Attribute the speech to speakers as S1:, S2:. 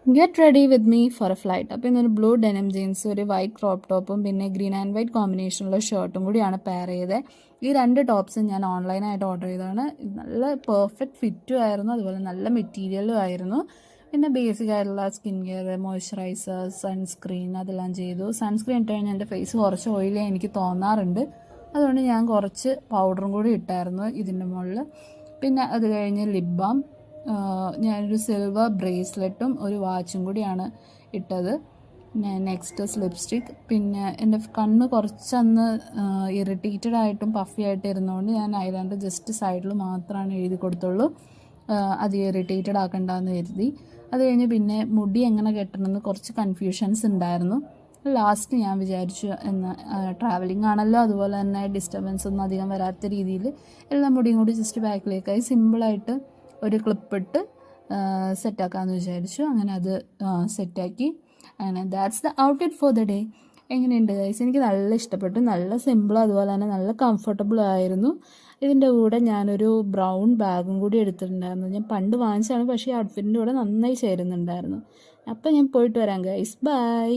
S1: Get ready with me for A flight. അപ്പോൾ ഇന്നൊരു blue denim jeans, ഒരു white crop ടോപ്പും പിന്നെ ഗ്രീൻ ആൻഡ് വൈറ്റ് കോമ്പിനേഷനുള്ള ഷർട്ടും കൂടിയാണ് പെയർ ചെയ്തത്. ഈ രണ്ട് ടോപ്സും ഞാൻ ഓൺലൈനായിട്ട് ഓർഡർ ചെയ്തതാണ്. നല്ല പെർഫെക്റ്റ് ഫിറ്റും ആയിരുന്നു, അതുപോലെ നല്ല മെറ്റീരിയലും ആയിരുന്നു. പിന്നെ ബേസിക് ആയിട്ടുള്ള സ്കിൻ കെയർ, മോയ്സ്ചറൈസർ, സൺസ്ക്രീൻ അതെല്ലാം ചെയ്തു. സൺസ്ക്രീൻ ഇട്ട് കഴിഞ്ഞാൽ എൻ്റെ ഫേസ് കുറച്ച് ഓയിലി എനിക്ക് തോന്നാറുണ്ട്, അതുകൊണ്ട് ഞാൻ കുറച്ച് പൗഡറും കൂടി ഇട്ടായിരുന്നു ഇതിൻ്റെ മുകളിൽ. പിന്നെ അത് കഴിഞ്ഞ് ലിപ് ബാം, ഞാനൊരു സിൽവർ ബ്രേസ്ലെറ്റും ഒരു വാച്ചും കൂടിയാണ് ഇട്ടത്. Next lipstick. പിന്നെ എൻ്റെ കണ്ണ് കുറച്ചന്ന് ഇറിറ്റേറ്റഡ് ആയിട്ടും പഫി ആയിട്ട് ഇരുന്നതുകൊണ്ട് ഞാൻ ഐലൈനർ ജസ്റ്റ് സൈഡിൽ മാത്രമാണ് എഴുതി കൊടുത്തുള്ളൂ, അത് ഇറിറ്റേറ്റഡ് ആക്കണ്ടെന്ന് കരുതി. അത് കഴിഞ്ഞ് പിന്നെ മുടി എങ്ങനെ കെട്ടണമെന്ന് കുറച്ച് കൺഫ്യൂഷൻസ് ഉണ്ടായിരുന്നു. ലാസ്റ്റ് ഞാൻ വിചാരിച്ചു ട്രാവലിംഗ് ആണല്ലോ, അതുപോലെ തന്നെ ഡിസ്റ്റർബൻസ് ഒന്നും അധികം വരാത്ത രീതിയിൽ എല്ലാ മുടിയും കൂടി ജസ്റ്റ് ബാക്കിലേക്കായി സിമ്പിളായിട്ട് ഒരു ക്ലിപ്പിട്ട് സെറ്റാക്കാമെന്ന് വിചാരിച്ചു. അങ്ങനെ അത് സെറ്റാക്കി. അങ്ങനെ that's the outfit for the day. എങ്ങനെയുണ്ട് ഗൈസ്? എനിക്ക് നല്ല ഇഷ്ടപ്പെട്ടു. നല്ല സിമ്പിൾ, അതുപോലെ തന്നെ നല്ല കംഫർട്ടബിൾ ആയിരുന്നു. ഇതിൻ്റെ കൂടെ ഞാനൊരു ബ്രൗൺ ബാഗും കൂടി എടുത്തിട്ടുണ്ടായിരുന്നു. ഞാൻ പണ്ട് വാങ്ങിച്ചതാണ്, പക്ഷേ ഈ ഔട്ട്ഫിറ്റിൻ്റെ കൂടെ നന്നായി ചേരുന്നുണ്ടായിരുന്നു. അപ്പം ഞാൻ പോയിട്ട് വരാം ഗൈസ്, ബൈ.